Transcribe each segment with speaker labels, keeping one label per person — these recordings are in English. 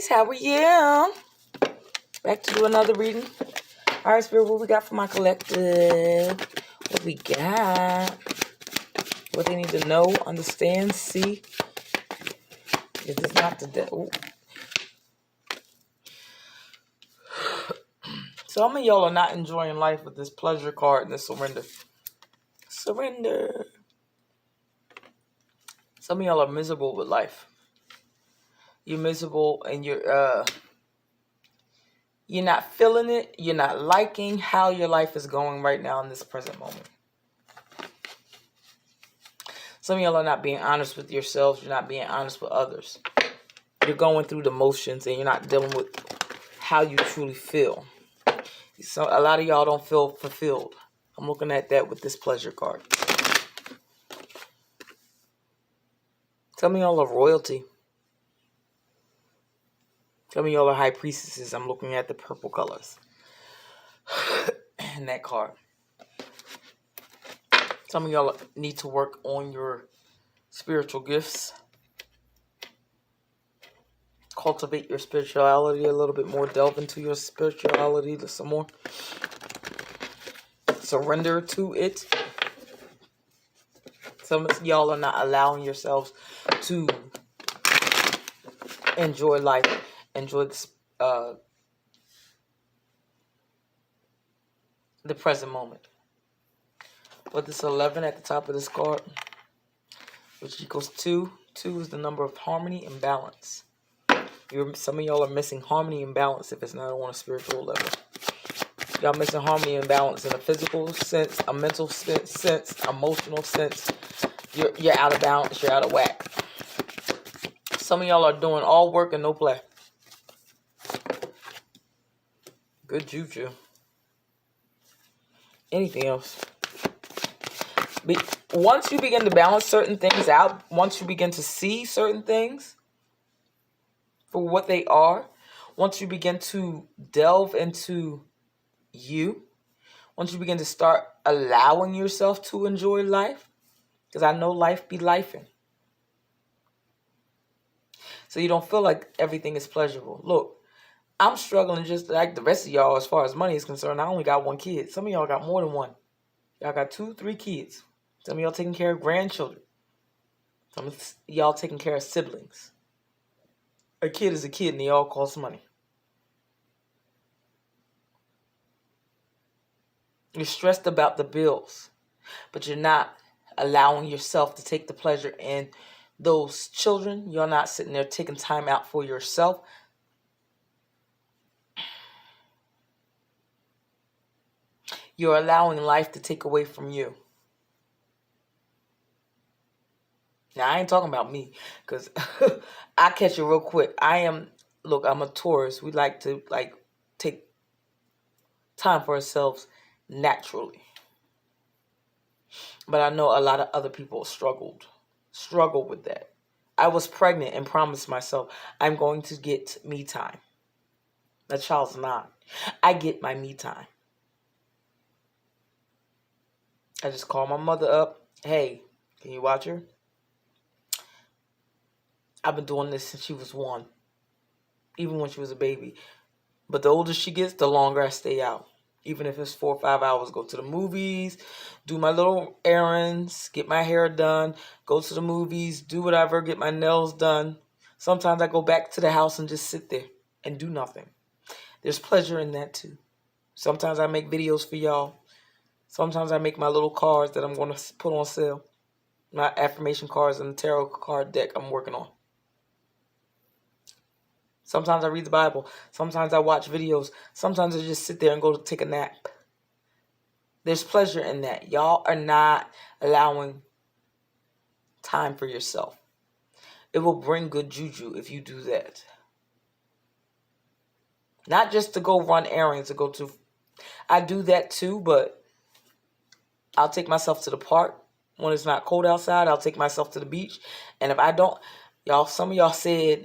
Speaker 1: guys, how are you? Back to do another reading. All right, Spirit, what we got for my collective? What we got? What they need to know, understand, see. If it's not the devil. Some of y'all are not enjoying life with this pleasure card and this surrender. Surrender. Some of y'all are miserable with life. You're miserable and you're not feeling it. You're not liking how your life is going right now in this present moment. Some of y'all are not being honest with yourselves. You're not being honest with others. You're going through the motions and you're not dealing with how you truly feel. So a lot of y'all don't feel fulfilled. I'm looking at that with this pleasure card. Some of y'all are royalty. Some of y'all are high priestesses. I'm looking at the purple colors in that card. Some of y'all need to work on your spiritual gifts. Cultivate your spirituality a little bit more. Delve into your spirituality some more. Surrender to it. Some of y'all are not allowing yourselves to enjoy life. Enjoy this, the present moment. But this 11 at the top of this card, which equals 2. 2 is the number of harmony and balance. Some of y'all are missing harmony and balance if it's not on a spiritual level. Y'all missing harmony and balance in a physical sense, a mental sense, emotional sense. You're out of balance. You're out of whack. Some of y'all are doing all work and no play. Good juju. Anything else? Once you begin to balance certain things out, once you begin to see certain things for what they are, once you begin to delve into you, once you begin to start allowing yourself to enjoy life, because I know life be lifing. So you don't feel like everything is pleasurable. Look, I'm struggling just like the rest of y'all as far as money is concerned. I only got 1 kid. Some of y'all got more than 1. Y'all got 2, 3 kids. Some of y'all taking care of grandchildren. Some of y'all taking care of siblings. A kid is a kid and they all cost money. You're stressed about the bills, but you're not allowing yourself to take the pleasure in those children. You're not sitting there taking time out for yourself. You're allowing life to take away from you. Now, I ain't talking about me, because I catch it real quick. I'm a Taurus. We like to take time for ourselves naturally. But I know a lot of other people struggle with that. I was pregnant and promised myself I'm going to get me time. That child's not. I get my me time. I just call my mother up. Hey, can you watch her? I've been doing this since she was 1. Even when she was a baby. But the older she gets, the longer I stay out. Even if it's 4 or 5 hours, go to the movies, do my little errands, get my hair done, go to the movies, do whatever, get my nails done. Sometimes I go back to the house and just sit there and do nothing. There's pleasure in that too. Sometimes I make videos for y'all. Sometimes I make my little cards that I'm going to put on sale. My affirmation cards and the tarot card deck I'm working on. Sometimes I read the Bible. Sometimes I watch videos. Sometimes I just sit there and go to take a nap. There's pleasure in that. Y'all are not allowing time for yourself. It will bring good juju if you do that. Not just to go run errands, I do that too, but I'll take myself to the park. When it's not cold outside, I'll take myself to the beach. And if I don't, some of y'all said,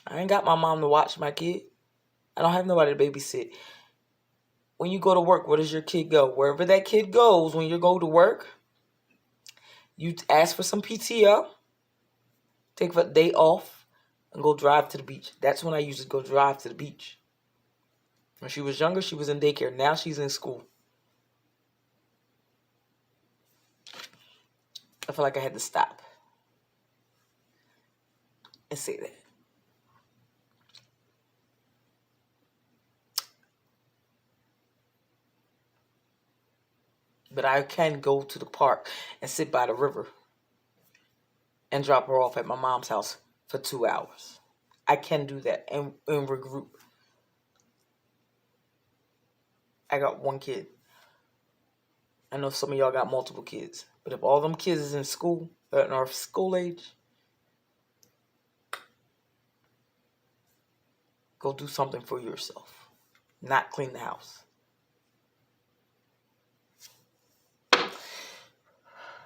Speaker 1: I ain't got my mom to watch my kid. I don't have nobody to babysit. When you go to work, where does your kid go? Wherever that kid goes, when you go to work, you ask for some PTO. Take a day off. and go drive to the beach. That's when I used to go drive to the beach. When she was younger, she was in daycare. Now she's in school. I feel like I had to stop and say that. But I can go to the park and sit by the river and drop her off at my mom's house for 2 hours. I can do that and regroup. I got one kid. I know some of y'all got multiple kids. But if all them kids is in school, or school age, go do something for yourself. Not clean the house.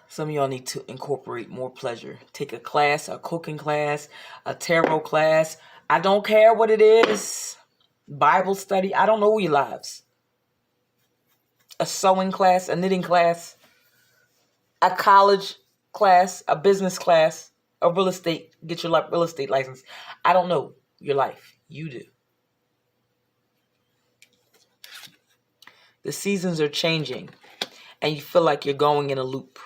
Speaker 1: Some of y'all need to incorporate more pleasure. Take a class, a cooking class, a tarot class. I don't care what it is. Bible study. I don't know your lives. A sewing class, a knitting class, a college class, a business class, a real estate. Get your real estate license. I don't know your life. You do. The seasons are changing, and you feel like you're going in a loop.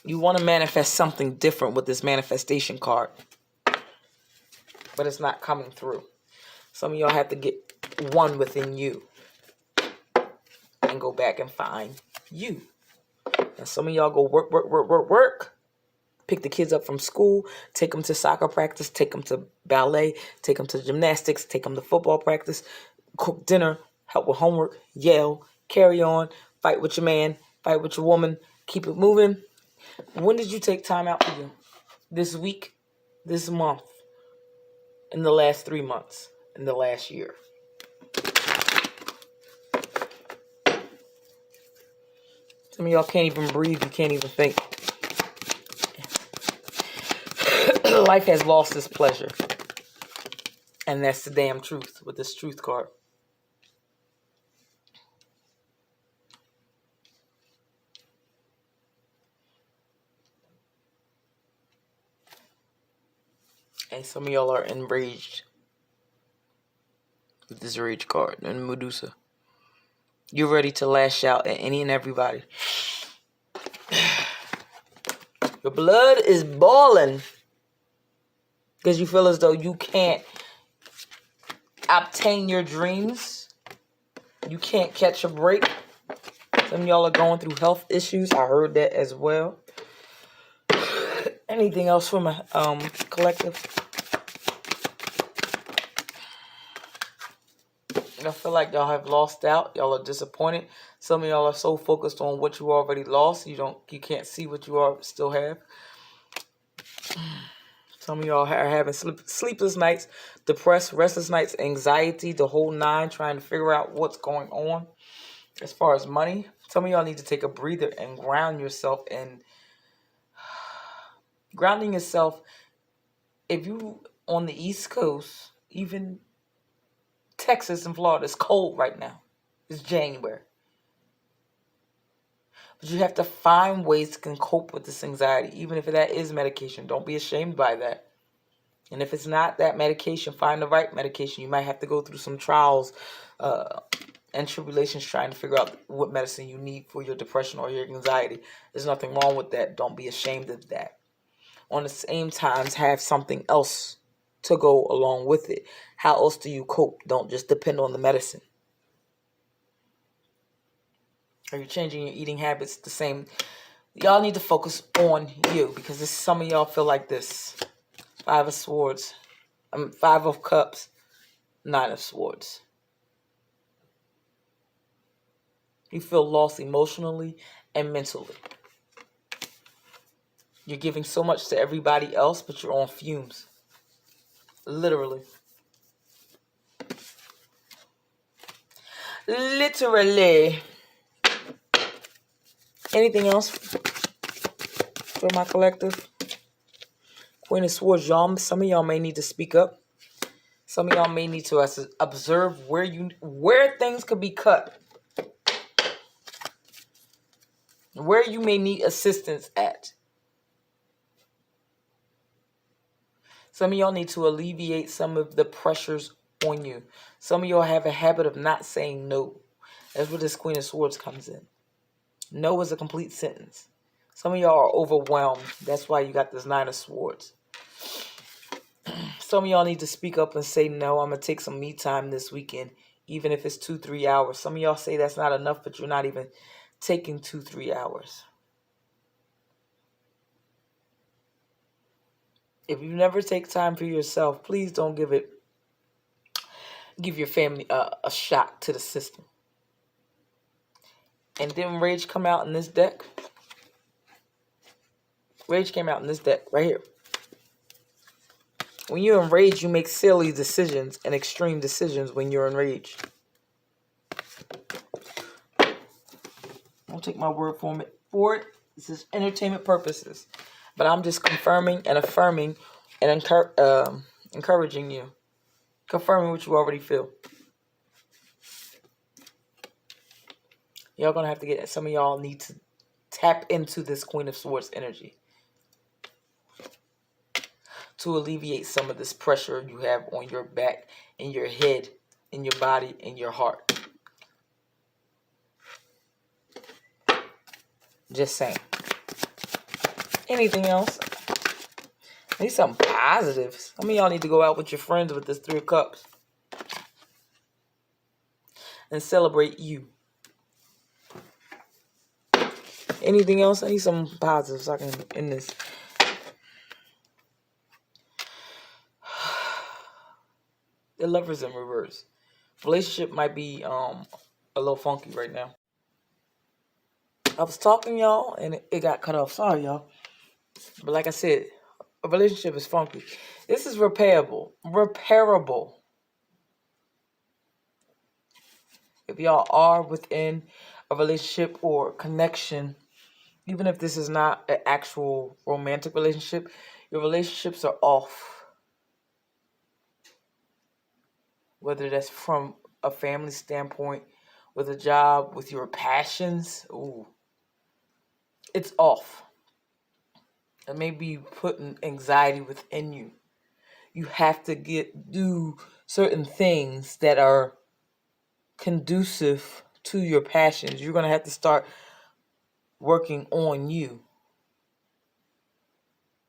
Speaker 1: You want to manifest something different with this manifestation card, but it's not coming through. Some of y'all have to get one within you and go back and find you. And some of y'all go work. Pick the kids up from school, take them to soccer practice, take them to ballet, take them to gymnastics, take them to football practice, cook dinner, help with homework, yell, carry on, fight with your man, fight with your woman, keep it moving. When did you take time out for you? This week, this month, in the last 3 months, in the last year. Some of y'all can't even breathe. You can't even think. Life has lost its pleasure. And that's the damn truth with this truth card. And some of y'all are enraged with this rage card and Medusa. You're ready to lash out at any and everybody. Your blood is boiling because you feel as though you can't obtain your dreams. You can't catch a break. Some of y'all are going through health issues. I heard that as well. Anything else from a collective? I feel like y'all have lost out. Y'all are disappointed. Some of y'all are so focused on what you already lost, you can't see what you still have. Some of y'all are having sleepless nights, depressed, restless nights, anxiety, the whole nine, trying to figure out what's going on. As far as money, some of y'all need to take a breather and ground yourself. And grounding yourself, if you on the East Coast, even Texas and Florida, it's cold right now. It's January. But you have to find ways to cope with this anxiety, even if that is medication. Don't be ashamed by that. And if it's not that medication, find the right medication. You might have to go through some trials and tribulations trying to figure out what medicine you need for your depression or your anxiety. There's nothing wrong with that. Don't be ashamed of that. On the same time, have something else to go along with it. How else do you cope? Don't just depend on the medicine. Are you changing your eating habits? The same. Y'all need to focus on you, because some of y'all feel like this. 5 of Swords. 5 of Cups. 9 of Swords. You feel lost emotionally and mentally. You're giving so much to everybody else, but you're on fumes. Literally. Literally. Anything else for my collective? Queen of Swords, y'all. Some of y'all may need to speak up. Some of y'all may need to observe where things could be cut. Where you may need assistance at. Some of y'all need to alleviate some of the pressures on you. Some of y'all have a habit of not saying no. That's where this Queen of Swords comes in. No is a complete sentence. Some of y'all are overwhelmed. That's why you got this Nine of Swords. Some of y'all need to speak up and say, no, I'm going to take some me time this weekend, even if it's 2-3 hours. Some of y'all say that's not enough, but you're not even taking 2-3 hours. If you never take time for yourself, please don't give your family a shock to the system. And didn't Rage come out in this deck? Rage came out in this deck right here. When you're enraged, you make silly decisions and extreme decisions when you're enraged. Don't take my word for it. This is entertainment purposes. But I'm just confirming and affirming and encouraging you. Confirming what you already feel. Y'all gonna have to get, some of y'all need to tap into this Queen of Swords energy to alleviate some of this pressure you have on your back, in your head, in your body, in your heart. Just saying. Anything else? I need something positive. Some of y'all need to go out with your friends with this 3 of Cups and celebrate you. Anything else? I need some positive so I can end this. The Lover's in reverse. Relationship might be a little funky right now. I was talking, y'all, and it got cut off. Sorry, y'all. But like I said, a relationship is funky. This is repairable. Repairable. If y'all are within a relationship or connection, even if this is not an actual romantic relationship, your relationships are off. Whether that's from a family standpoint, with a job, with your passions, ooh, it's off. It may be putting anxiety within you. You have to do certain things that are conducive to your passions. You're going to have to start working on you.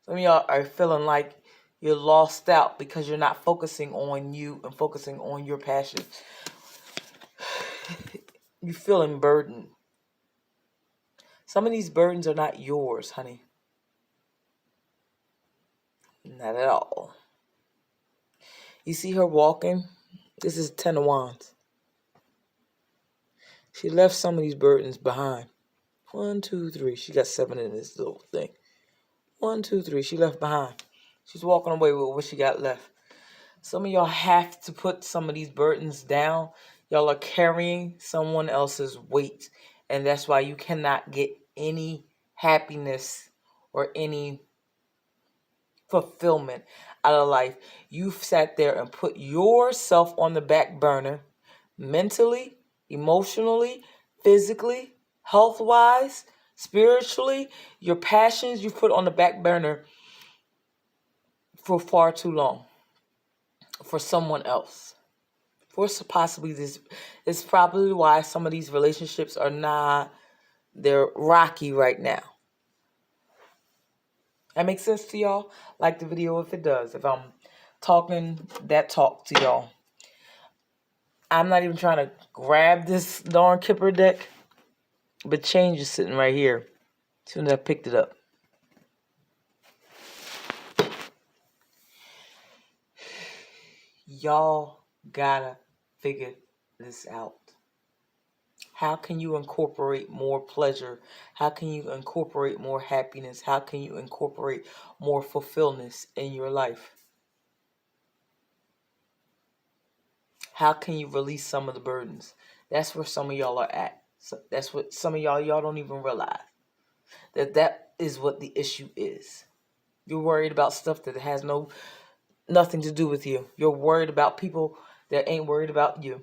Speaker 1: Some of y'all are feeling like you're lost out because you're not focusing on you and focusing on your passions. You're feeling burdened. Some of these burdens are not yours, honey. Not at all. You see her walking? This is 10 of Wands. She left some of these burdens behind. 1, 2, 3. She got 7 in this little thing. 1, 2, 3. She left behind. She's walking away with what she got left. Some of y'all have to put some of these burdens down. Y'all are carrying someone else's weight. And that's why you cannot get any happiness or any fulfillment out of life. You've sat there and put yourself on the back burner mentally, emotionally, physically, health-wise, spiritually. Your passions you've put on the back burner for far too long for someone else. For possibly this is probably why some of these relationships are they're rocky right now. That makes sense to y'all? Like the video if it does. If I'm talking that talk to y'all. I'm not even trying to grab this darn Kipper deck. But change is sitting right here. As soon as I picked it up. Y'all gotta figure this out. How can you incorporate more pleasure? How can you incorporate more happiness? How can you incorporate more fulfillment in your life? How can you release some of the burdens? That's where some of y'all are at. So that's what some of y'all don't even realize. That is what the issue is. You're worried about stuff that has nothing to do with you. You're worried about people that ain't worried about you.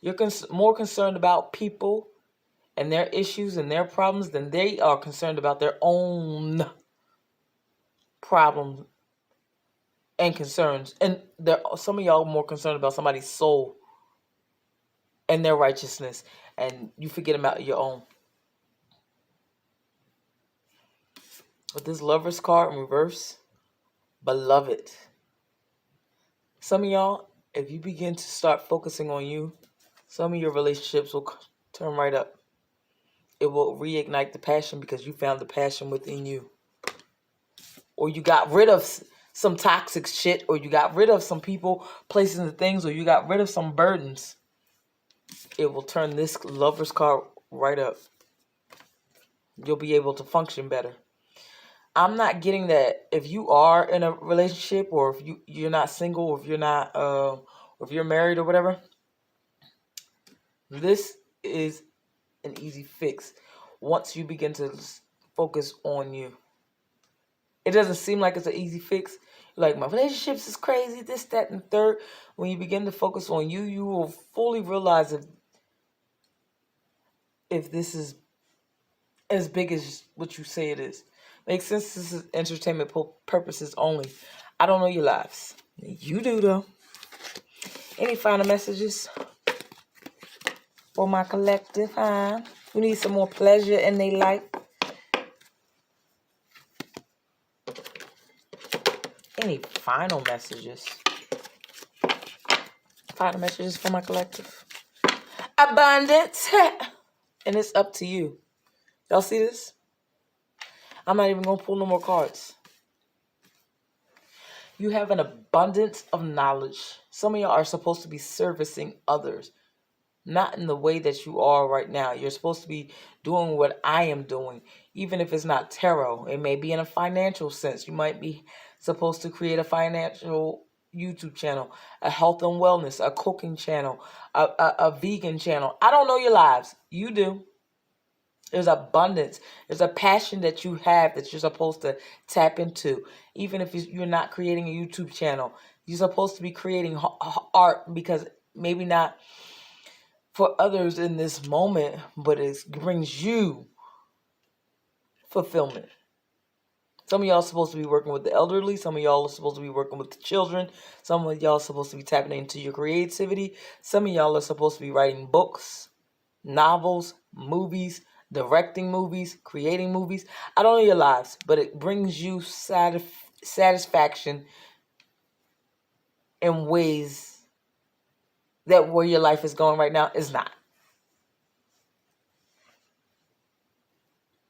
Speaker 1: You're more concerned about people and their issues and their problems than they are concerned about their own problems and concerns. And some of y'all are more concerned about somebody's soul and their righteousness, and you forget about your own. With this Lover's card in reverse, beloved. Some of y'all, if you begin to start focusing on you, some of your relationships will turn right up. It will reignite the passion because you found the passion within you. Or you got rid of some toxic shit, or you got rid of some people, places, and things, or you got rid of some burdens. It will turn this Lover's card right up. You'll be able to function better. I'm not getting that if you are in a relationship, or if you're not single, or if you're not, or if you're married or whatever, this is an easy fix once you begin to focus on you. It doesn't seem like it's an easy fix. Like, my relationships is crazy, this, that, and third. When you begin to focus on you, you will fully realize if this is as big as what you say it is. Makes sense. This is entertainment purposes only. I don't know your lives. You do, though. Any final messages for my collective, huh? We need some more pleasure in their life. Any final messages? Final messages for my collective. Abundance. And it's up to you. Y'all see this? I'm not even going to pull no more cards. You have an abundance of knowledge. Some of y'all are supposed to be servicing others. Not in the way that you are right now. You're supposed to be doing what I am doing. Even if it's not tarot. It may be in a financial sense. You might be supposed to create a financial YouTube channel. A health and wellness. A cooking channel. A vegan channel. I don't know your lives. You do. There's abundance. There's a passion that you have that you're supposed to tap into. Even if you're not creating a YouTube channel. You're supposed to be creating art, because maybe not for others in this moment, but it brings you fulfillment. Some of y'all are supposed to be working with the elderly. Some of y'all are supposed to be working with the children. Some of y'all are supposed to be tapping into your creativity. Some of y'all are supposed to be writing books, novels, movies, directing movies, creating movies. I don't know your lives, but it brings you satisfaction in ways that where your life is going right now is not.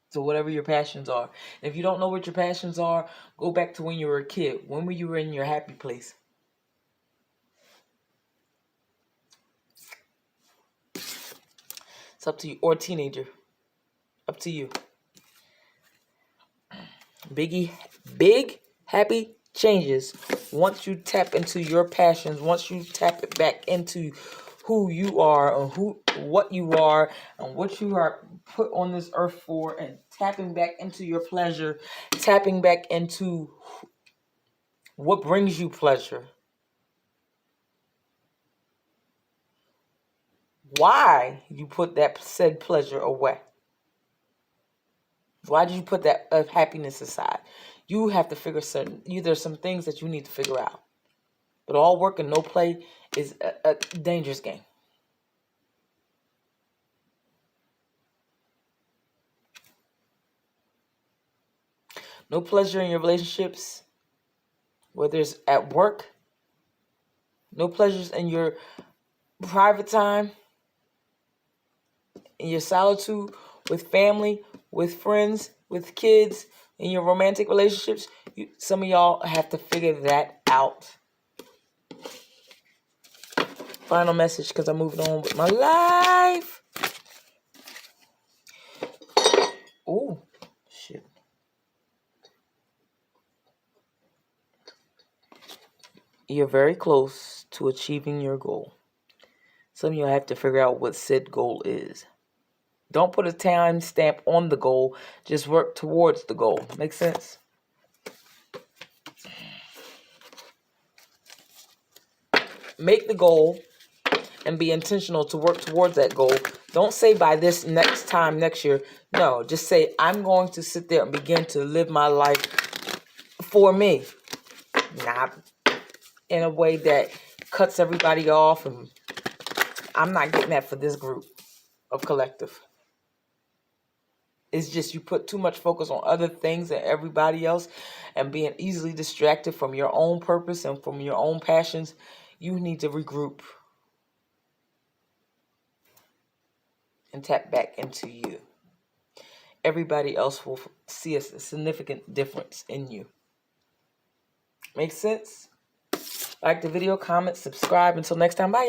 Speaker 1: So whatever your passions are. And if you don't know what your passions are, go back to when you were a kid. When were you in your happy place? It's up to you. Or teenager. Up to you. Big, happy changes. Once you tap into your passions, once you tap it back into who you are, and what you are, and what you are put on this earth for, and tapping back into your pleasure, tapping back into what brings you pleasure. Why you put that said pleasure away? Why did you put that happiness aside? You have to figure there's some things that you need to figure out. But all work and no play is a dangerous game. No pleasure in your relationships, whether it's at work. No pleasures in your private time, in your solitude, with family, with friends, with kids, in your romantic relationships. Some of y'all have to figure that out. Final message, because I'm moving on with my life. Oh, shit. You're very close to achieving your goal. Some of you have to figure out what said goal is. Don't put a time stamp on the goal. Just work towards the goal. Make sense? Make the goal and be intentional to work towards that goal. Don't say by this next year. No, just say, I'm going to sit there and begin to live my life for me. Not in a way that cuts everybody off. And I'm not getting that for this group of collective. It's just you put too much focus on other things and everybody else and being easily distracted from your own purpose and from your own passions. You need to regroup and tap back into you. Everybody else will see a significant difference in you. Make sense? Like the video, comment, subscribe. Until next time, bye.